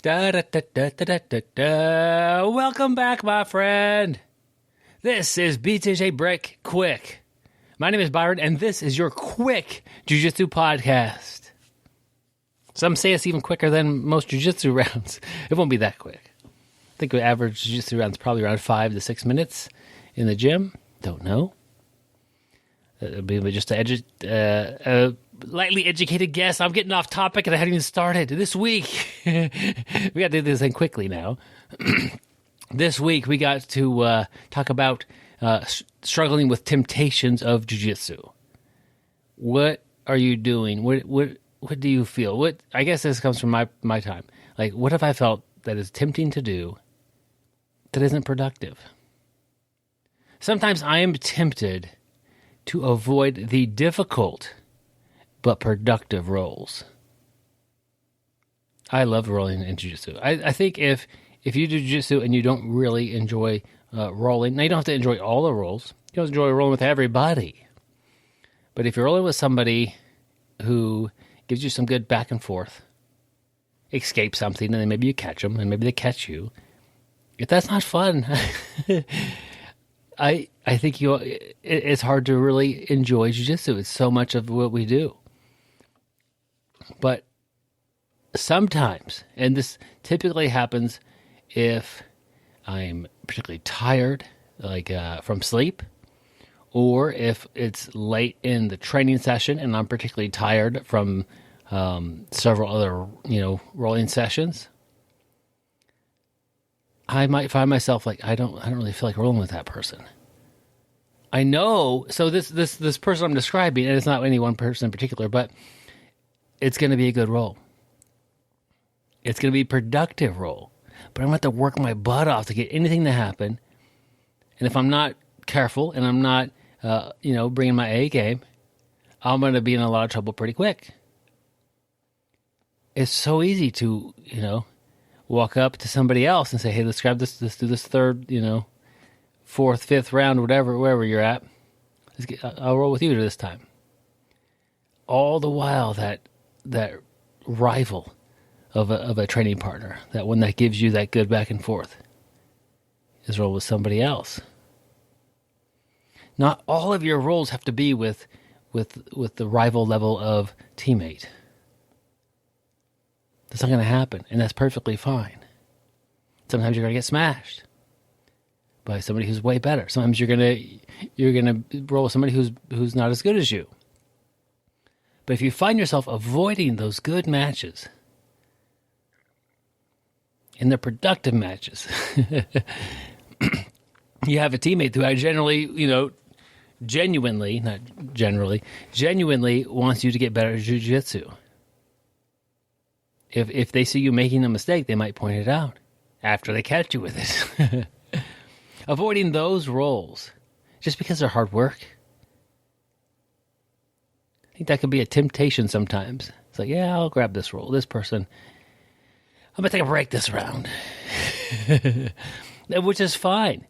Da, da, da, da, da, da, da. Welcome back, my friend. This is BjjBrick Quick. My name is Byron, and this is your quick jiu-jitsu podcast. Some say it's even quicker than most jiu-jitsu rounds. It won't be that quick. I think the average jiu-jitsu round is probably around 5 to 6 minutes in the gym. Don't know. It'll be just a lightly educated guess. I'm getting off topic and I haven't even started. This week, we got to do this thing quickly now. This week, we got to talk about struggling with temptations of jiu-jitsu. What are you doing? What do you feel? I guess this comes from my time. Like, what have I felt that is tempting to do that isn't productive? Sometimes I am tempted to avoid the difficult but productive rolls. I love rolling in jiu-jitsu. I think if you do jiu-jitsu and you don't really enjoy rolling, now you don't have to enjoy all the rolls. You don't enjoy rolling with everybody. But if you're rolling with somebody who gives you some good back and forth, escape something, and then maybe you catch them, and maybe they catch you, if that's not fun, I think it's hard to really enjoy jiu-jitsu. It's so much of what we do. But sometimes, and this typically happens if I'm particularly tired, like from sleep, or if it's late in the training session and I'm particularly tired from several other, rolling sessions, I might find myself like, I don't really feel like rolling with that person. I know, so this person I'm describing, and it's not any one person in particular, but it's going to be a good roll. It's going to be a productive roll. But I'm going to have to work my butt off to get anything to happen. And if I'm not careful and I'm not, bringing my A game, I'm going to be in a lot of trouble pretty quick. It's so easy to, walk up to somebody else and say, hey, let's grab this, let's do this third, fourth, fifth round, wherever you're at. I'll roll with you this time. All the while that rival of a training partner, that one that gives you that good back and forth, is roll with somebody else. Not all of your rolls have to be with the rival level of teammate. That's not going to happen, and that's perfectly fine. Sometimes you're going to get smashed by somebody who's way better. Sometimes you're gonna roll with somebody who's not as good as you. But if you find yourself avoiding those good matches, in the productive matches, you have a teammate who genuinely wants you to get better at jiu-jitsu. If they see you making a mistake, they might point it out after they catch you with it. Avoiding those rolls just because they're hard work, I think that could be a temptation sometimes. It's like, yeah, I'll grab this roll. This person, I'm going to take a break this round, which is fine.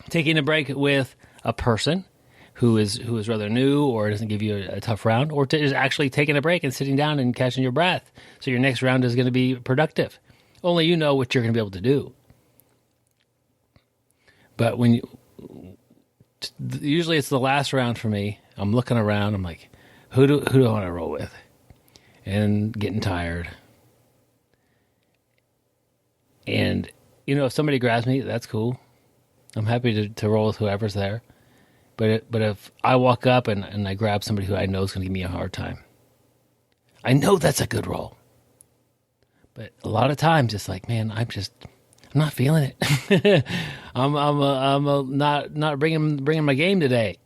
Taking a break with a person who is rather new or doesn't give you a tough round, or is actually taking a break and sitting down and catching your breath. So your next round is going to be productive. Only you know what you're going to be able to do. But usually it's the last round for me. I'm looking around. I'm like, who do I want to roll with? And getting tired. And, if somebody grabs me, that's cool. I'm happy to roll with whoever's there. But if I walk up and I grab somebody who I know is going to give me a hard time, I know that's a good roll. But a lot of times it's like, man, I'm not feeling it. I'm not bringing my game today.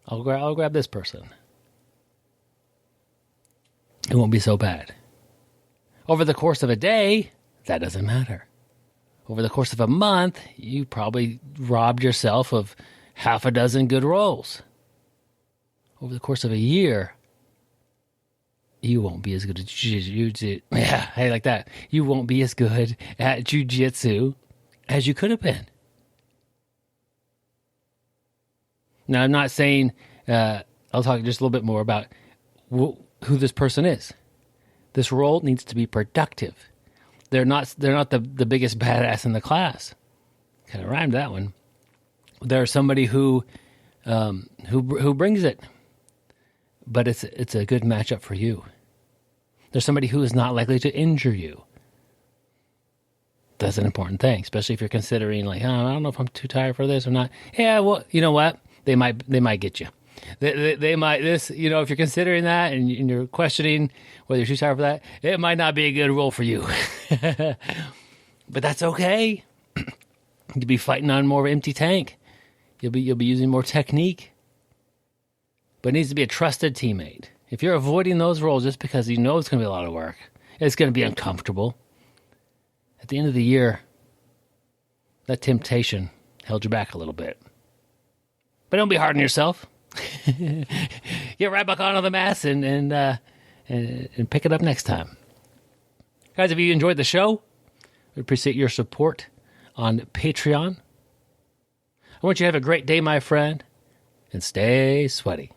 I'll grab this person. It won't be so bad. Over the course of a day, that doesn't matter. Over the course of a month, you probably robbed yourself of half a dozen good rolls. Over the course of a year, you won't be as good at jiu-jitsu. Yeah, hey, like that. You won't be as good at jiu-jitsu as you could have been. Now, I'm not saying, I'll talk just a little bit more about who this person is. This role needs to be productive. they're not the biggest badass in the class. Kind of rhymed that one. There's somebody who brings it, but it's a good matchup for you. There's somebody who is not likely to injure you. That's an important thing, especially if you're considering like, oh, I don't know if I'm too tired for this or not. Yeah, well, you know what? They might get you. They might, if you're considering that and you're questioning whether you're too tired for that, it might not be a good role for you. But that's okay. You'll be fighting on more of an empty tank. You'll be using more technique. But it needs to be a trusted teammate. If you're avoiding those roles just because you know it's going to be a lot of work, it's going to be uncomfortable. At the end of the year, that temptation held you back a little bit. But don't be hard on yourself. Get right back onto the mats and pick it up next time. Guys, if you enjoyed the show, we appreciate your support on Patreon. I want you to have a great day, my friend, and stay sweaty.